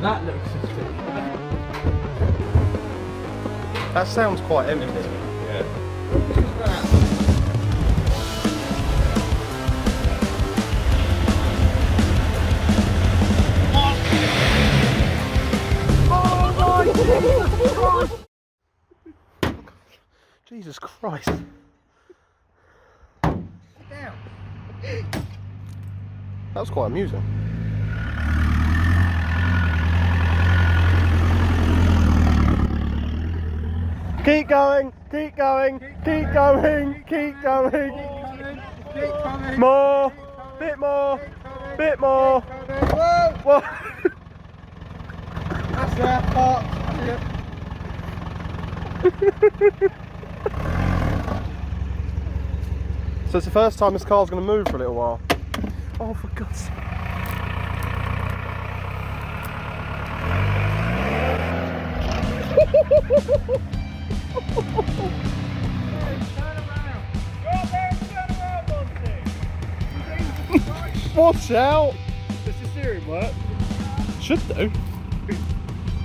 That looks suspicious. That sounds quite empty. Yeah. Jesus Christ. Down. That was quite amusing. Keep going, keep going, keep going, keep going. Keep coming. More, bit more, bit more. Whoa! That's there, park. So it's the first time this car's going to move for a little while. Oh, for God's sake. Watch out! Does the steering work? Should do.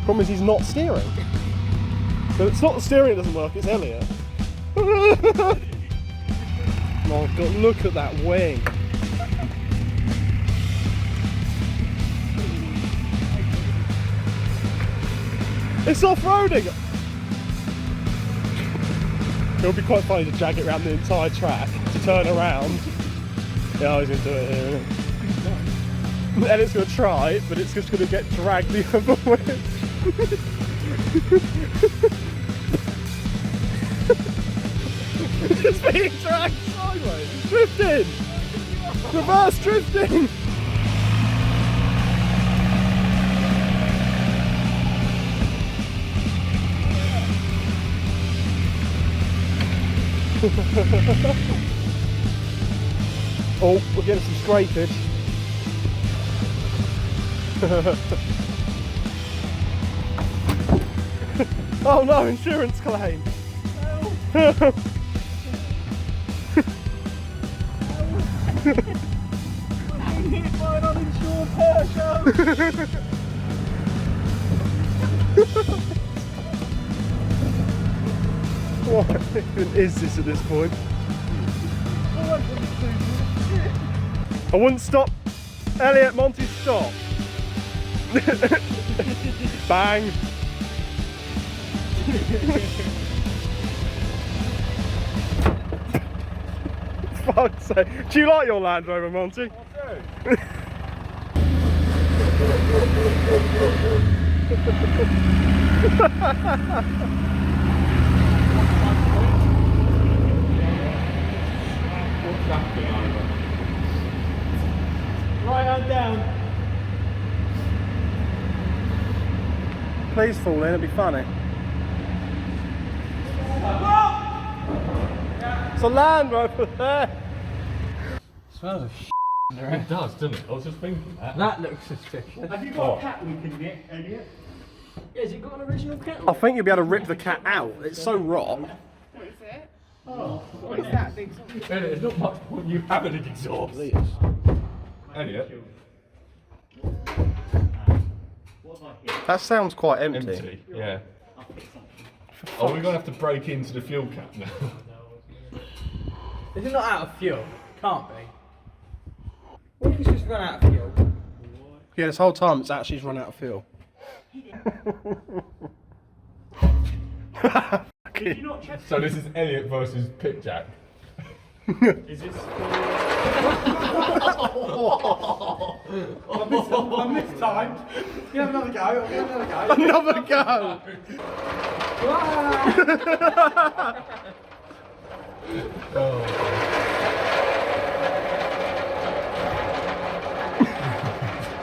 Problem is he's not steering. So it's not the steering that doesn't work, it's Elliot. Oh God, look at that wing. It's off-roading! It'll be quite funny to drag it around the entire track, to turn around. Yeah, he's going to do it here, isn't he? And it's going to try, but it's just going to get dragged the other way. It's being dragged sideways. Drifting! Reverse drifting! Oh, we're getting some scrapage. Oh no, insurance claim! I'm hit by an uninsured Porsche! What even is this at this point? I wouldn't stop. Elliot, Monty, stop. Bang. Fuck's sake. Do you like your Land Rover, Monty? I do. What's that thing over? Right hand down. Please fall in, it'd be funny. It's a Land Rover there. Smells of shit. It does, doesn't it? I was just thinking that. That looks suspicious. Have you got a cat we can get, Elliot? Has it got an original cat? I think you'll be able to rip the cat out. It's so rot. What is it? Oh, What is that big song? Elliot, there's not much point you having an exhaust. Elliot, That sounds quite empty. empty. Yeah. Oh, we're gonna have to break into the fuel cap now. Is it not out of fuel? Can't be. What if it's just run out of fuel? Yeah, this whole time it's actually run out of fuel. So this is Elliot versus Pitjack. is this? I missed time. You have another go. I'll have another go. Another go!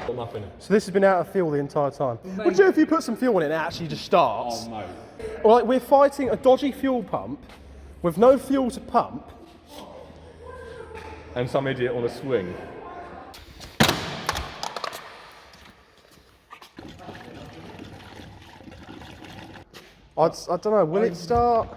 Got nothing. So this has been out of fuel the entire time. What do you do if you put some fuel in it and it actually just starts? Oh, no. Or like we're fighting a dodgy fuel pump with no fuel to pump. And some idiot on a swing. I don't know, will it start?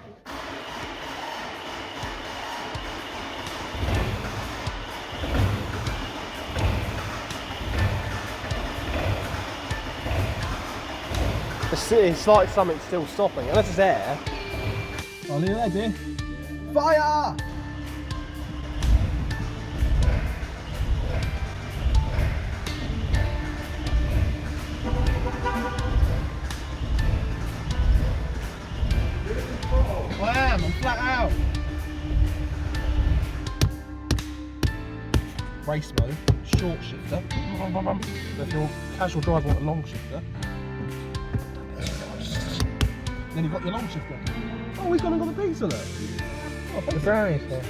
It's like something's still stopping, unless it's air. Are you ready? Fire! I am, I'm flat out. Race mode, short shifter. If you're a casual driver, want a long shifter. Then you've got your long shifter. Oh, we've gone and got the pizza there. Oh, The brownies there.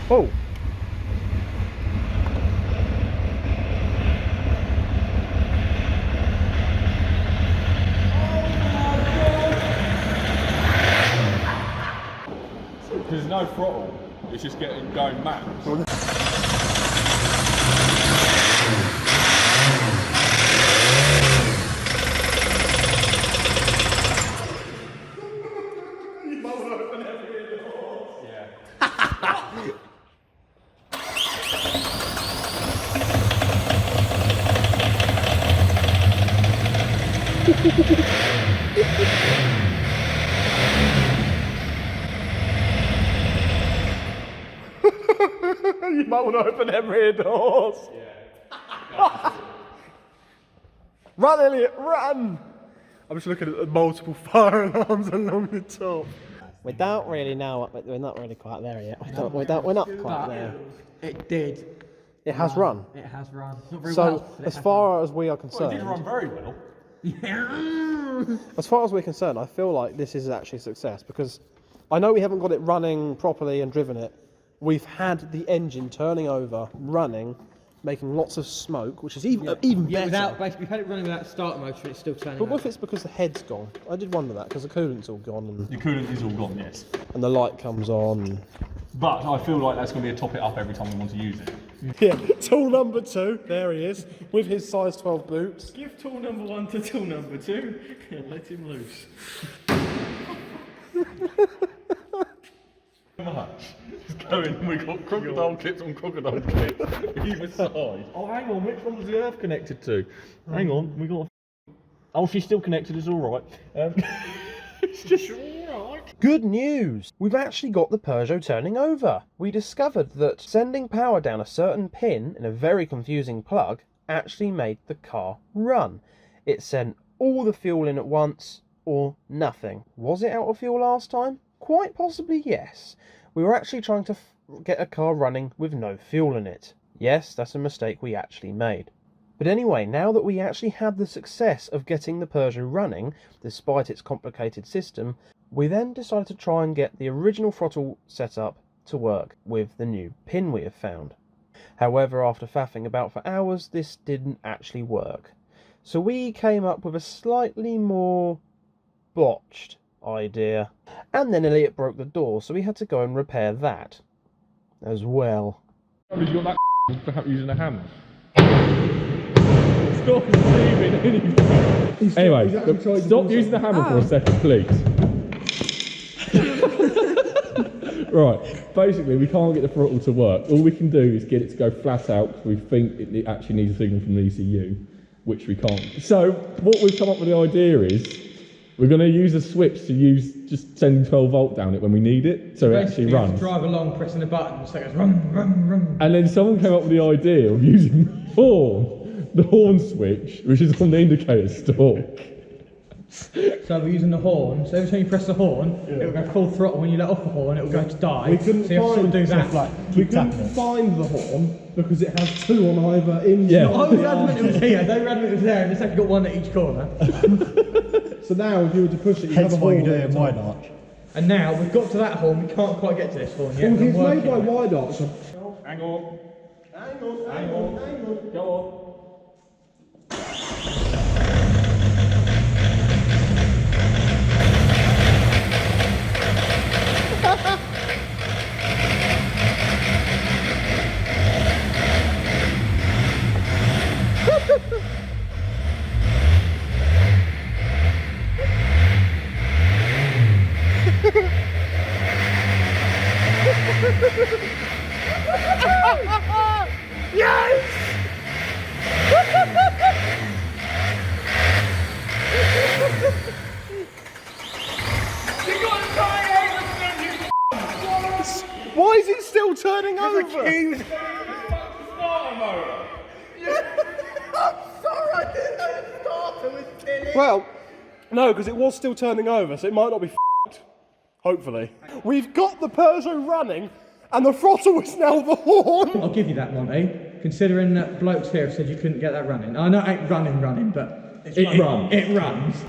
Oh! There's no throttle. It's just going max. You might want to open them rear doors. Yeah. Run, Elliot, run! I'm just looking at the multiple fire alarms along the top. We don't really know. We're not really quite there yet. We're not quite there. It did. It has run. It has run. Not very So, well, but it as has far as we are It concerned, did run very well. as far as we're concerned, I feel like this is actually a success because I know we haven't got it running properly and driven it. We've had the engine turning over, running, making lots of smoke, which is even better. Without, basically, we've had it running without starter motor and it's still turning But what over. if it's because the head's gone? I did wonder that because the coolant's all gone The coolant is all gone, yes. and the light comes on. But I feel like that's going to be a top it up every time we want to use it. Yeah, tool number 2, there he is, with his size 12 boots. Give tool number 1 to tool number 2 and let him loose. It's going, we've got crocodile clips on crocodile clips either side. Oh, hang on, which one was the earth connected to? Hang on, we got. Oh, she's still connected, it's alright. It's just alright. Good news! We've actually got the Peugeot turning over. We discovered that sending power down a certain pin in a very confusing plug actually made the car run. It sent all the fuel in at once, or nothing. Was it out of fuel last time? Quite possibly yes. We were actually trying to get a car running with no fuel in it. Yes, that's a mistake we actually made. But anyway, now that we actually had the success of getting the Peugeot running, despite its complicated system, we then decided to try and get the original throttle setup to work with the new pin we have found. However, after faffing about for hours, this didn't actually work. So we came up with a slightly more botched idea. And then Elliot broke the door, so we had to go and repair that as well. You got that for using a hammer? Stop receiving anything. Anyway, stop using the hammer for a second, please. Right, basically we can't get the throttle to work. All we can do is get it to go flat out because we think it actually needs a signal from the ECU, which we can't. So what we've come up with the idea is we're going to use a switch to use just sending 12 volt down it when we need it, so it actually runs. Drive along, pressing the button, so it goes run, run, run. And then someone came up with the idea of using the horn switch, which is on the indicator stalk. So we're using the horn, so every time you press the horn, it'll go full throttle. When you let off the horn, it'll go to die. We couldn't so you have to sort of do that. we couldn't find the horn because it has 2 on either end. Yeah. I was adamant it was here, they were adamant it was there, and it's actually got one at each corner. So now if you were to push it, you have a horn. wide arch. And now we've got to that horn, we can't quite get to this horn yet. Well, it's we're made by working on it. wide arch. Hang on. Hang on. Go on. Why is it still turning over? Well, no, because it was still turning over, so it might not be f***ed. Hopefully. We've got the Peugeot running, and the throttle is now the horn. I'll give you that, Monty. Considering that blokes here have said you couldn't get that running. I know it ain't running, but it runs. It runs.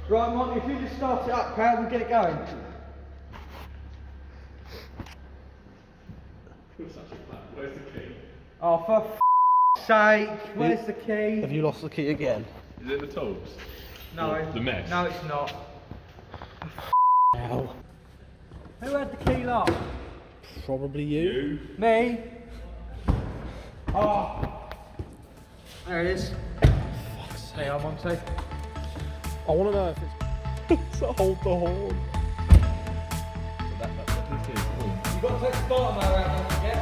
Right, Monty, if you just start it up, pal, and get it going. Where's the key? Oh, for f***'s sake, where's the key? Have you lost the key again? Is it the tools? No. Or the mesh? No, it's not. Ow. Who had the key last? Probably you. Me. Oh. There it is. There you are, Monty. I want to know if it's to hold the horn. You've got to take the bottom out, don't forget.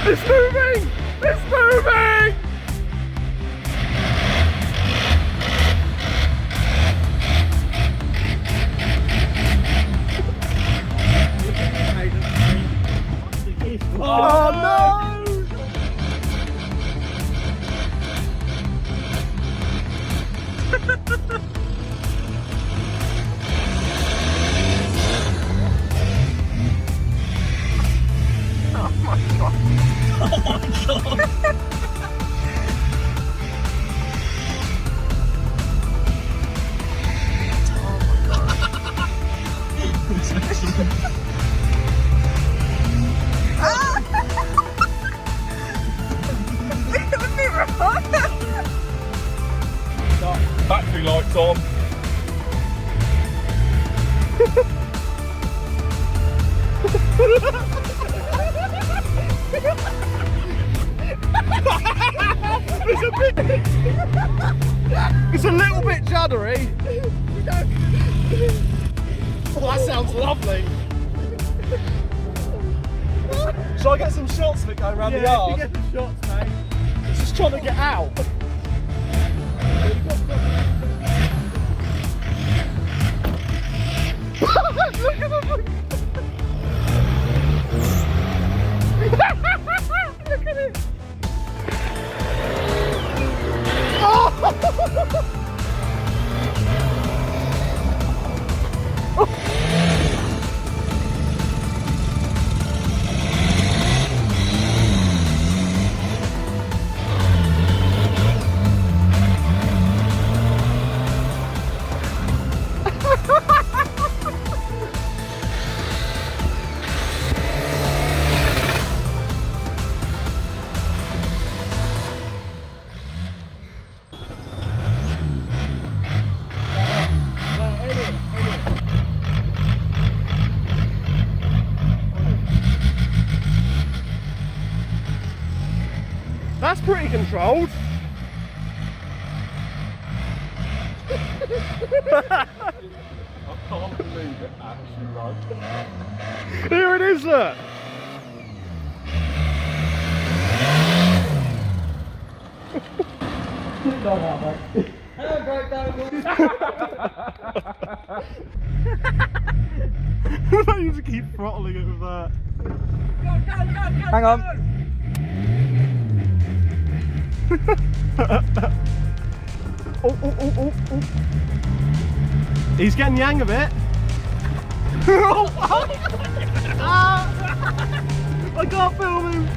It's moving! It's moving! Oh no! Battery lights on. It's a little bit juddery. Oh, that sounds lovely. Shall I get some shots of it going around the yard? Get the shots, mate. It's just trying to get out. Look at the look at it. That's pretty controlled. I can't believe it actually runs. Here it is, look. need to keep throttling it with that. Hang on. Oh. He's getting the hang of it. I can't film him.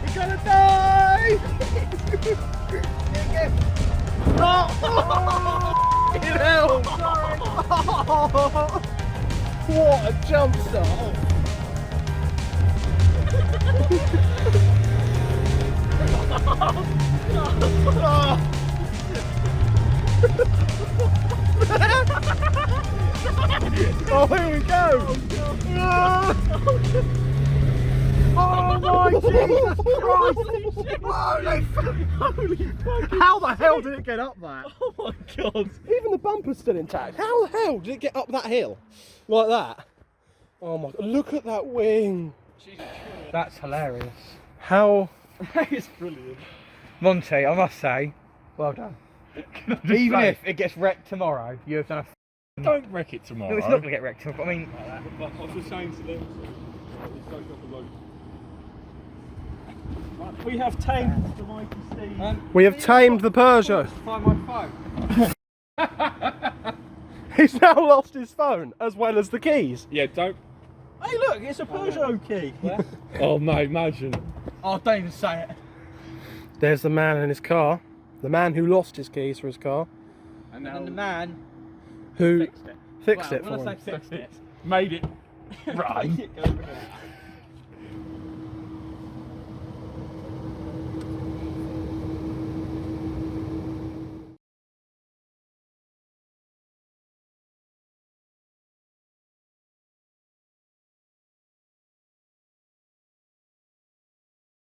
He's gonna die. What a jump start! Oh, here we go! Oh my Jesus Christ! Holy fucking! How the hell did it get up that? Oh my God! Even the bumper's still intact. How the hell did it get up that hill? Like that? Oh my God, look at that wing. That's hilarious. How? It's brilliant. Monty, I must say, well done. Even if it gets wrecked tomorrow, you have done a Don't wreck it tomorrow. No, it's not going to get wrecked tomorrow. I mean, I was just saying to them, it goes up the road. Right, we have tamed the mighty Steve. We have tamed the Peugeot. Find my phone. He's now lost his phone as well as the keys. Yeah, don't. Hey, look, it's a Peugeot key. Oh, mate, imagine. Oh, don't even say it. There's the man in his car. The man who lost his keys for his car. And then the man Who fixed it. fixed it When for I him. say fixed it, Made it. Right.